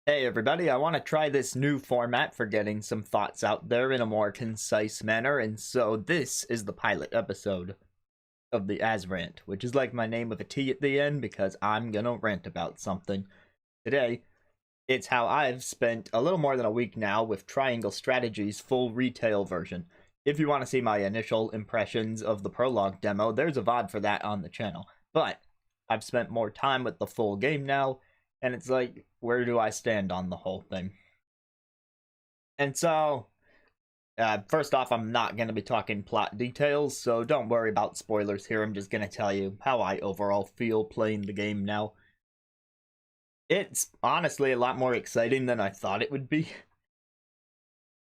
Hey everybody, I want to try this new format for getting some thoughts out there in a more concise manner, and so this is the pilot episode of the Azrant, which is like my name with a T at the end because I'm gonna rant about something. Today, it's how I've spent a little more than a week now with Triangle Strategy's full retail version. If you want to see my initial impressions of the Prologue Demo, there's a VOD for that on the channel. But I've spent more time with the full game now, and it's like, where do I stand on the whole thing? And so, first off, I'm not going to be talking plot details, so don't worry about spoilers here. I'm just going to tell you how I overall feel playing the game now. It's honestly a lot more exciting than I thought it would be.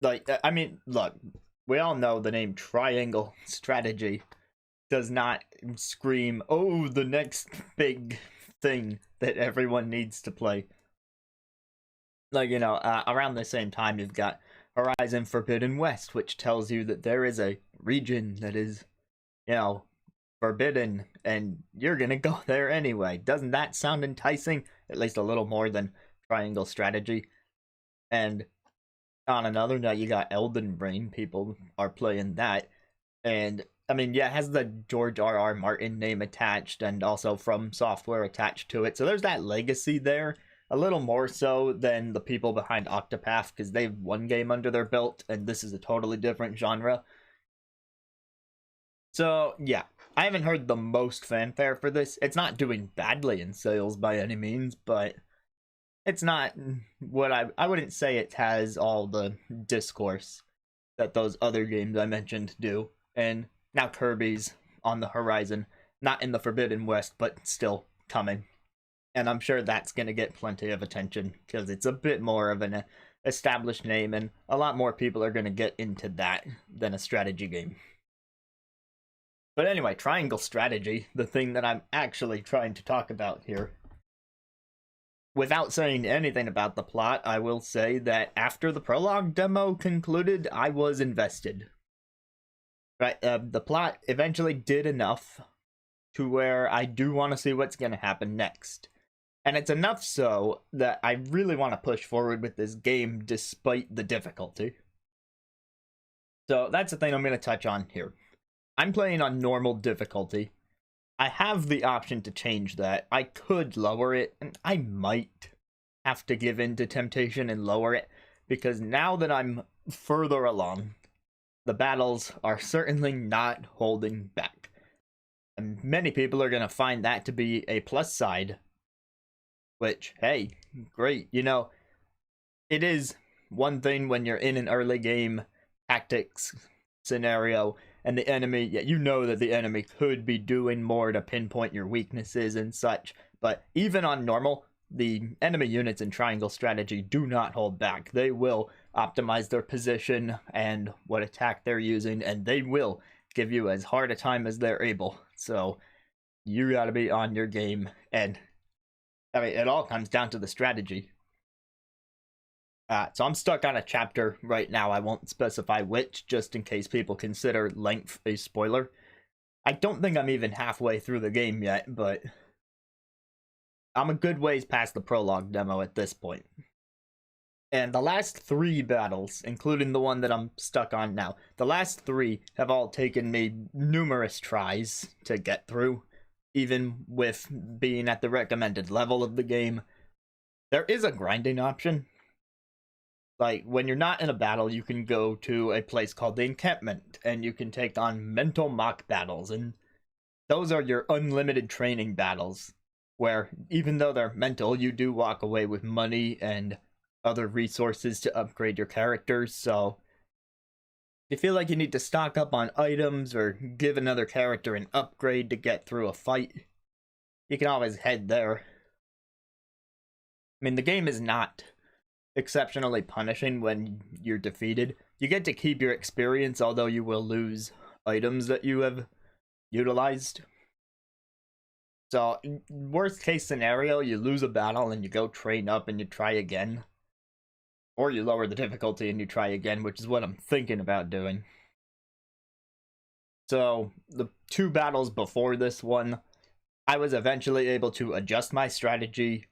Like, I mean, look, we all know the name Triangle Strategy does not scream, oh, the next big thing that everyone needs to play. Like, you know, around the same time, you've got Horizon Forbidden West, which tells you that there is a region that is, you know, forbidden, and you're gonna go there anyway. Doesn't that sound enticing? At least a little more than Triangle Strategy. And on another note, you got Elden Ring. People are playing that. And, I mean, yeah, it has the George R.R. Martin name attached, and also From Software attached to it. So there's that legacy there. A little more so than the people behind Octopath, because they have one game under their belt, and this is a totally different genre. So, yeah, I haven't heard the most fanfare for this. It's not doing badly in sales by any means, but it's not what I wouldn't say it has all the discourse that those other games I mentioned do. And now Kirby's on the horizon, not in the Forbidden West, but still coming. And I'm sure that's going to get plenty of attention because it's a bit more of an established name, and a lot more people are going to get into that than a strategy game. But anyway, Triangle Strategy, the thing that I'm actually trying to talk about here. Without saying anything about the plot, I will say that after the Prologue Demo concluded, I was invested. Right, the plot eventually did enough to where I do want to see what's going to happen next. And it's enough so that I really want to push forward with this game despite the difficulty. So that's the thing I'm going to touch on here. I'm playing on normal difficulty. I have the option to change that. I could lower it, and I might have to give in to temptation and lower it, because now that I'm further along, the battles are certainly not holding back. And many people are going to find that to be a plus side. Which, hey, great. You know, it is one thing when you're in an early game tactics scenario and the enemy, yeah, you know that the enemy could be doing more to pinpoint your weaknesses and such. But even on normal, the enemy units in Triangle Strategy do not hold back. They will optimize their position and what attack they're using, and they will give you as hard a time as they're able. So you gotta be on your game, and I mean, it all comes down to the strategy. So I'm stuck on a chapter right now. I won't specify which, just in case people consider length a spoiler. I don't think I'm even halfway through the game yet, but I'm a good ways past the Prologue Demo at this point. And the last 3 battles, including the one that I'm stuck on now, the last 3 have all taken me numerous tries to get through. Even with being at the recommended level of the game. There is a grinding option. Like, when you're not in a battle, you can go to a place called the Encampment, and you can take on mental mock battles, and those are your unlimited training battles, where, even though they're mental, you do walk away with money and other resources to upgrade your characters, so if you feel like you need to stock up on items or give another character an upgrade to get through a fight, you can always head there. I mean, the game is not exceptionally punishing when you're defeated. You get to keep your experience, although you will lose items that you have utilized. So, worst case scenario, you lose a battle and you go train up and you try again. Or you lower the difficulty and you try again, which is what I'm thinking about doing. So, the 2 battles before this one, I was eventually able to adjust my strategy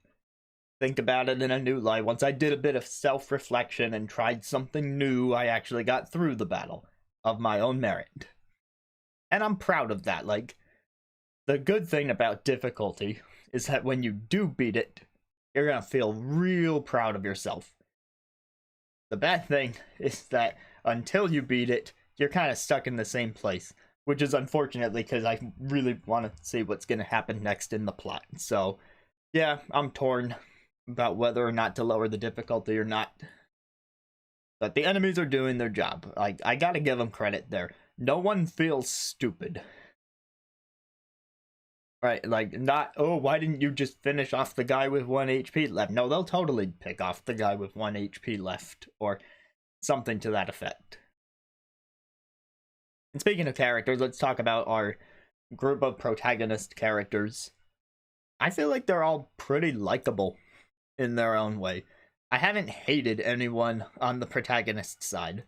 think about it in a new light. Once I did a bit of self-reflection and tried something new, I actually got through the battle of my own merit. And I'm proud of that. Like, the good thing about difficulty is that when you do beat it, you're gonna feel real proud of yourself. The bad thing is that until you beat it, you're kind of stuck in the same place, which is unfortunately because I really want to see what's gonna happen next in the plot. So, yeah, I'm torn about whether or not to lower the difficulty or not. But the enemies are doing their job. I gotta give them credit there. No one feels stupid. Right, like, not, oh, why didn't you just finish off the guy with 1 HP left? No, they'll totally pick off the guy with 1 HP left, or something to that effect. And speaking of characters, let's talk about our group of protagonist characters. I feel like they're all pretty likable in their own way. I haven't hated anyone on the protagonist side.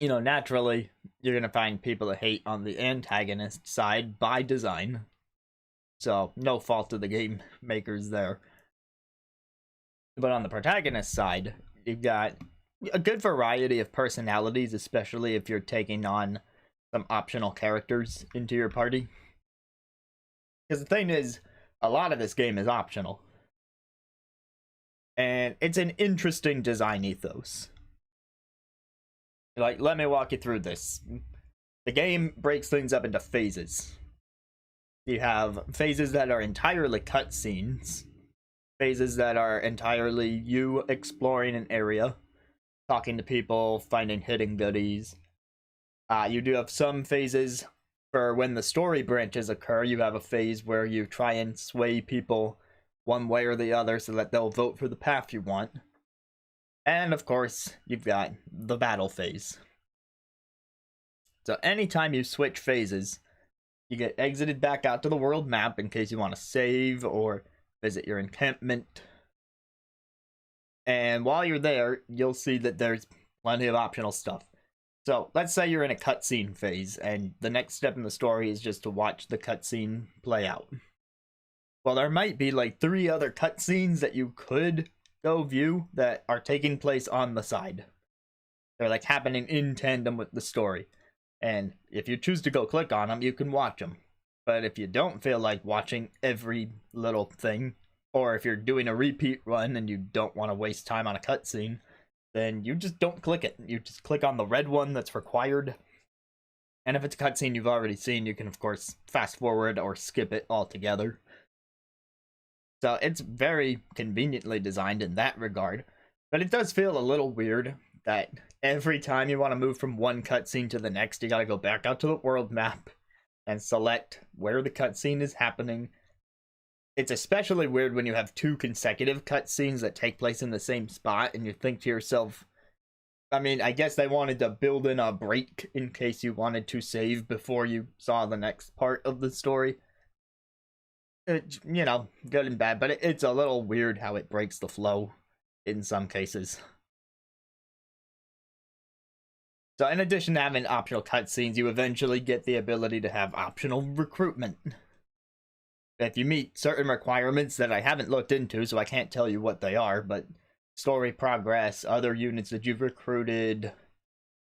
You know, naturally, you're gonna find people to hate on the antagonist side by design. So, no fault of the game makers there. But on the protagonist side, you've got a good variety of personalities, especially if you're taking on some optional characters into your party. Because the thing is, a lot of this game is optional. And it's an interesting design ethos. Like, let me walk you through this. The game breaks things up into phases. You have phases that are entirely cutscenes, phases that are entirely you exploring an area, talking to people, finding hidden goodies. You do have some phases for when the story branches occur. You have a phase where you try and sway people one way or the other so that they'll vote for the path you want. And of course, you've got the battle phase. So anytime you switch phases, you get exited back out to the world map in case you want to save or visit your encampment. And while you're there, you'll see that there's plenty of optional stuff. So let's say you're in a cutscene phase, and the next step in the story is just to watch the cutscene play out. Well, there might be like 3 other cutscenes that you could go view that are taking place on the side. They're like happening in tandem with the story. And if you choose to go click on them, you can watch them. But if you don't feel like watching every little thing, or if you're doing a repeat run and you don't want to waste time on a cutscene, then you just don't click it. You just click on the red one that's required. And if it's a cutscene you've already seen, you can of course fast forward or skip it altogether. So it's very conveniently designed in that regard. But it does feel a little weird that every time you want to move from one cutscene to the next, you gotta go back out to the world map and select where the cutscene is happening. It's especially weird when you have 2 consecutive cutscenes that take place in the same spot and you think to yourself, I mean, I guess they wanted to build in a break in case you wanted to save before you saw the next part of the story. It, you know, good and bad, but it's a little weird how it breaks the flow in some cases. So in addition to having optional cutscenes, you eventually get the ability to have optional recruitment. If you meet certain requirements that I haven't looked into, so I can't tell you what they are, but story progress, other units that you've recruited,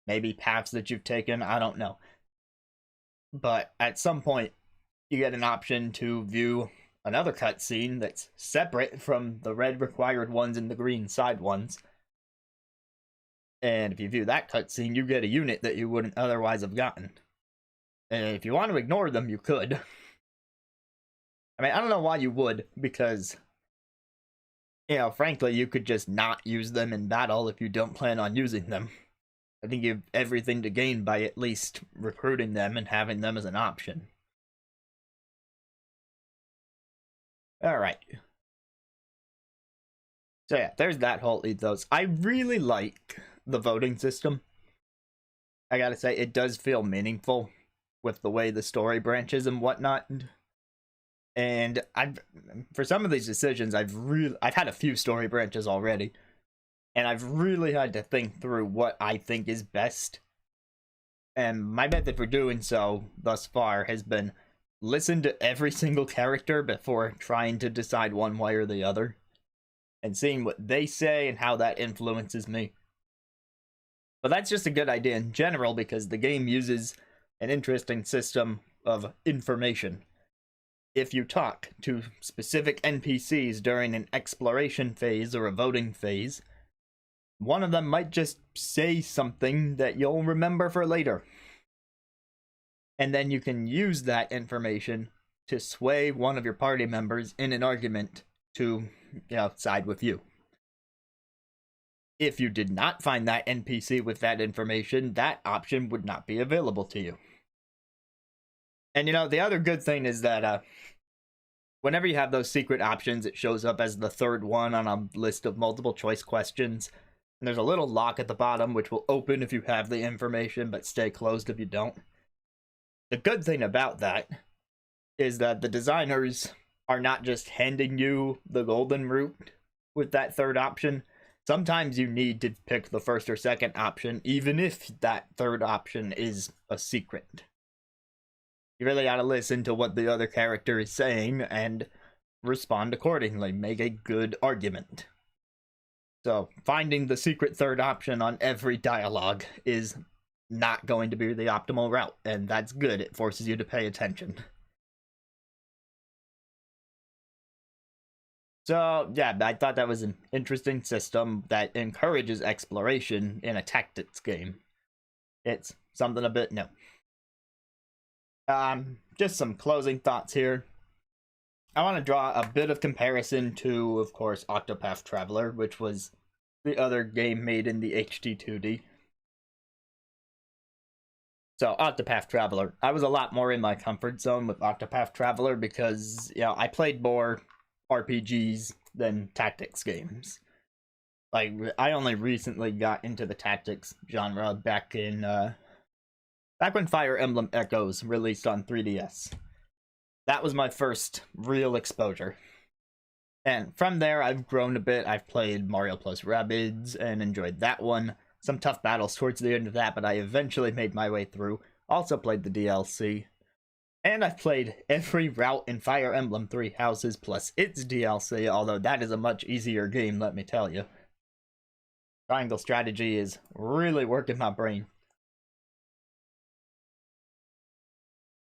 maybe paths that you've taken, I don't know. But at some point, you get an option to view another cutscene that's separate from the red required ones and the green side ones. And if you view that cutscene, you get a unit that you wouldn't otherwise have gotten. And if you want to ignore them, you could. I mean, I don't know why you would, because, you know, frankly, you could just not use them in battle if you don't plan on using them. I think you have everything to gain by at least recruiting them and having them as an option. Alright. So yeah, there's that whole ethos. I really like the voting system. I gotta say, it does feel meaningful with the way the story branches and whatnot. And for some of these decisions, I've had a few story branches already. And I've really had to think through what I think is best. And my method for doing so thus far has been listen to every single character before trying to decide one way or the other, and seeing what they say and how that influences me. But that's just a good idea in general, because the game uses an interesting system of information. If you talk to specific NPCs during an exploration phase or a voting phase, one of them might just say something that you'll remember for later. And then you can use that information to sway one of your party members in an argument to, side with you. If you did not find that NPC with that information, that option would not be available to you. And the other good thing is that whenever you have those secret options, it shows up as the third one on a list of multiple choice questions. And there's a little lock at the bottom, which will open if you have the information, but stay closed if you don't. The good thing about that is that the designers are not just handing you the golden route with that third option. Sometimes you need to pick the first or second option, even if that third option is a secret. You really gotta listen to what the other character is saying and respond accordingly. Make a good argument. So, finding the secret third option on every dialogue is not going to be the optimal route, and that's good. It forces you to pay attention. So, yeah, I thought that was an interesting system that encourages exploration in a tactics game. It's something a bit new. Just some closing thoughts here. I want to draw a bit of comparison to, of course, Octopath Traveler, which was the other game made in the HD 2D. So, Octopath Traveler. I was a lot more in my comfort zone with Octopath Traveler because, I played more RPGs than tactics games. Like, I only recently got into the tactics genre back when Fire Emblem Echoes released on 3DS. That was my first real exposure. And from there, I've grown a bit. I've played Mario Plus Rabbids and enjoyed that one. Some tough battles towards the end of that, but I eventually made my way through. Also played the DLC. And I've played every route in Fire Emblem Three Houses plus its DLC, although that is a much easier game, let me tell you. Triangle strategy is really working my brain.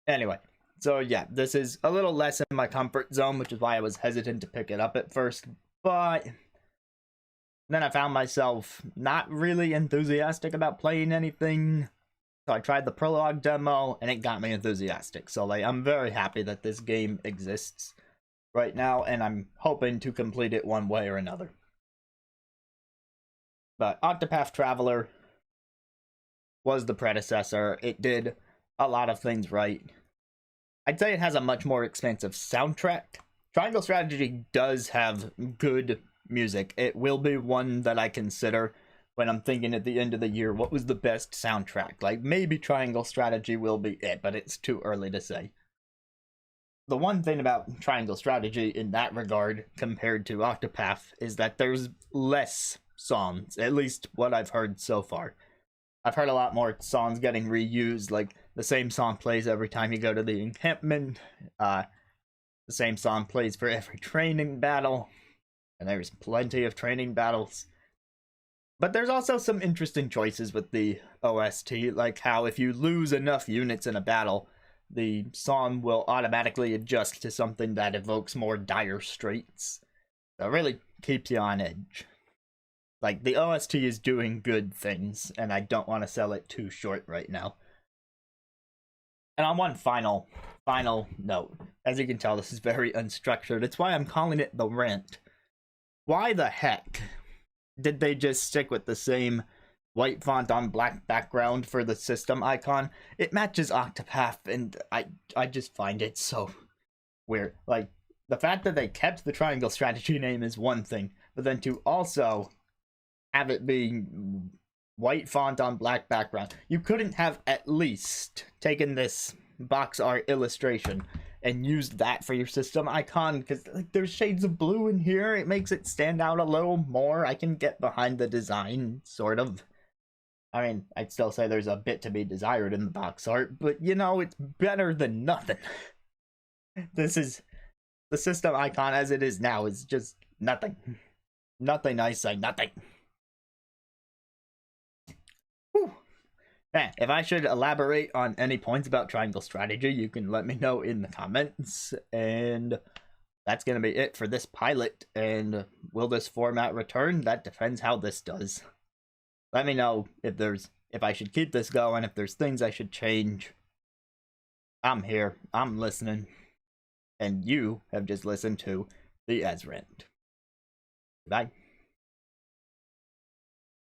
Anyway, so yeah, this is a little less in my comfort zone, which is why I was hesitant to pick it up at first, but then I found myself not really enthusiastic about playing anything. So I tried the Prologue Demo, and it got me enthusiastic. So, I'm very happy that this game exists right now, and I'm hoping to complete it one way or another. But Octopath Traveler was the predecessor. It did a lot of things right. I'd say it has a much more expansive soundtrack. Triangle Strategy does have good music. It will be one that I consider when I'm thinking at the end of the year, what was the best soundtrack? Like, maybe Triangle Strategy will be it, but it's too early to say. The one thing about Triangle Strategy in that regard, compared to Octopath, is that there's less songs, at least what I've heard so far. I've heard a lot more songs getting reused, like the same song plays every time you go to the encampment, the same song plays for every training battle, and there's plenty of training battles. But there's also some interesting choices with the OST, like how if you lose enough units in a battle, the song will automatically adjust to something that evokes more dire straits. So it really keeps you on edge. Like, the OST is doing good things, and I don't want to sell it too short right now. And on one final note, as you can tell, this is very unstructured. It's why I'm calling it the rant. Why the heck did they just stick with the same white font on black background for the system icon? It matches Octopath, and I just find it so weird. Like, the fact that they kept the Triangle Strategy name is one thing, but then to also have it being white font on black background, you couldn't have at least taken this box art illustration and used that for your system icon, because there's shades of blue in here. It makes it stand out a little more. I can get behind the design, sort of. I mean, I'd still say there's a bit to be desired in the box art, but it's better than nothing. This is the system icon as it is now is just nothing. Nothing, I say, nothing. Whew. If I should elaborate on any points about triangle strategy, you can let me know in the comments. And that's going to be it for this pilot. And will this format return? That depends how this does. Let me know if I should keep this going, if there's things I should change. I'm here. I'm listening. And you have just listened to the Azrant. Bye.